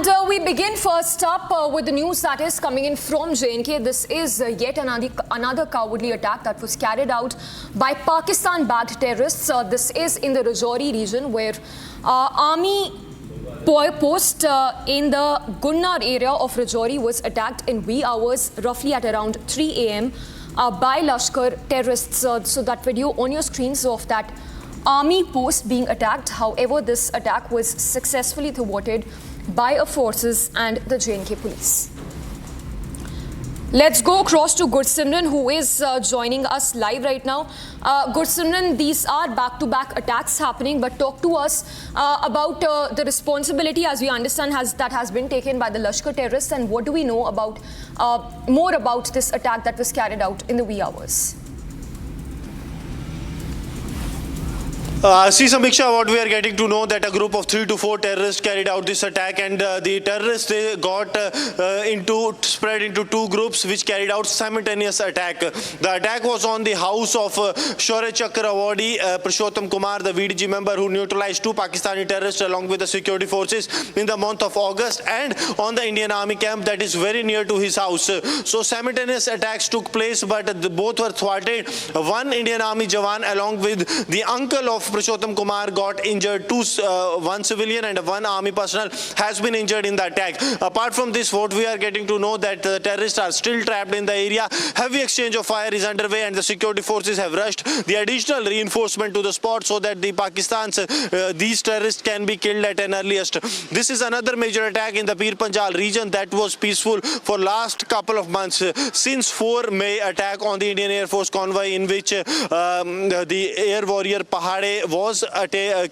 And we begin first up with the news that is coming in from J&K. This is yet another cowardly attack that was carried out by Pakistan-backed terrorists. This is in the Rajouri region where army post in the Gunnar area of Rajouri was attacked in wee hours, roughly at around 3 a.m. By Lashkar terrorists. So that video on your screens of that army post being attacked. However, this attack was successfully thwarted by our forces and the J&K police. Let's go across to Gursimran, who is joining us live right now. Gursimran, these are back-to-back attacks happening, but talk to us about the responsibility, as we understand, that has been taken by the Lashkar terrorists, and what do we know about more about this attack that was carried out in the wee hours? See, Samiksha, what we are getting to know that a group of 3 to 4 terrorists carried out this attack, and the terrorists they got spread into 2 groups which carried out simultaneous attack. The attack was on the house of Shaurya Chakra awardee Purushottam Kumar, the VDG member who neutralized 2 Pakistani terrorists along with the security forces in the month of August, and on the Indian Army camp that is very near to his house. So simultaneous attacks took place, but both were thwarted. One Indian Army Jawan along with the uncle of Purushottam Kumar got injured. 1 civilian and 1 army personnel has been injured in the attack. Apart from this, what we are getting to know that the terrorists are still trapped in the area. Heavy exchange of fire is underway and the security forces have rushed the additional reinforcement to the spot so that these terrorists can be killed at an earliest. This is another major attack in the Pir Panjal region that was peaceful for last couple of months. Since 4 May attack on the Indian Air Force convoy in which the air warrior Pahade was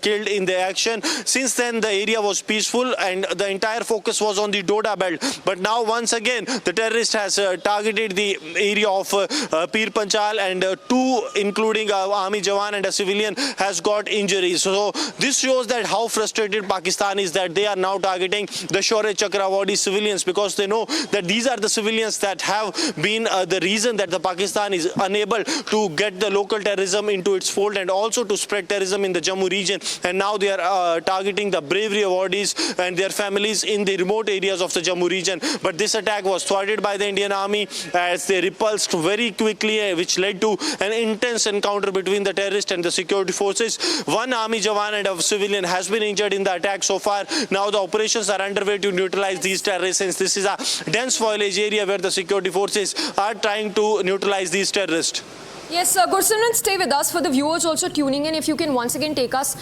killed in the action. Since then, the area was peaceful and the entire focus was on the Doda belt. But now, once again, the terrorist has targeted the area of Pir Panjal, and 2, including army Jawan and a civilian, has got injuries. So this shows that how frustrated Pakistan is that they are now targeting the Shaurya Chakra awardee civilians, because they know that these are the civilians that have been the reason that the Pakistan is unable to get the local terrorism into its fold and also to spread terrorism in the Jammu region. And now they are targeting the bravery awardees and their families in the remote areas of the Jammu region. But this attack was thwarted by the Indian Army as they repulsed very quickly, which led to an intense encounter between the terrorists and the security forces. 1 army Jawan and a civilian has been injured in the attack so far. Now the operations are underway to neutralize these terrorists, since this is a dense foliage area where the security forces are trying to neutralize these terrorists. Yes, Gursimran, stay with us. For the viewers also tuning in, if you can once again take us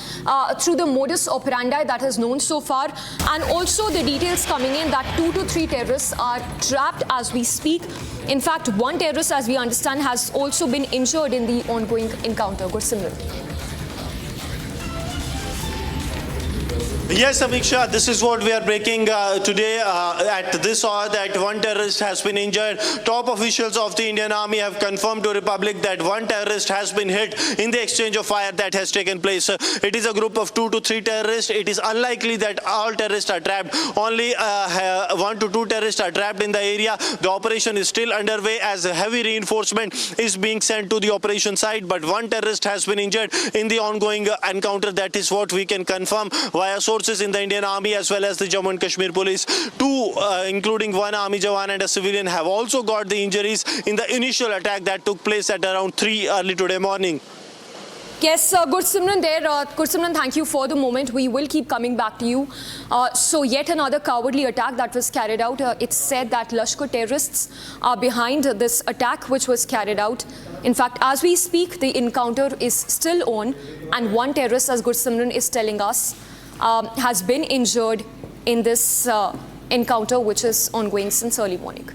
through the modus operandi that is known so far, and also the details coming in that 2 to 3 terrorists are trapped as we speak. In fact, 1 terrorist, as we understand, has also been injured in the ongoing encounter. Gursimran. Yes, Samiksha, this is what we are breaking today at this hour, that 1 terrorist has been injured. Top officials of the Indian Army have confirmed to Republic that 1 terrorist has been hit in the exchange of fire that has taken place. It is a group of 2 to 3 terrorists. It is unlikely that all terrorists are trapped. Only 1 to 2 terrorists are trapped in the area. The operation is still underway as heavy reinforcement is being sent to the operation site, but 1 terrorist has been injured in the ongoing encounter. That is what we can confirm via sources in the Indian Army as well as the Jammu and Kashmir police. 2, including 1 army Jawan and a civilian, have also got the injuries in the initial attack that took place at around 3 early today morning. Yes, Gursimran there. Gursimran, thank you for the moment. We will keep coming back to you. So yet another cowardly attack that was carried out. It's said that Lashkar terrorists are behind this attack which was carried out. In fact, as we speak, the encounter is still on, and 1 terrorist, as Gursimran is telling us, has been injured in this encounter which is ongoing since early morning.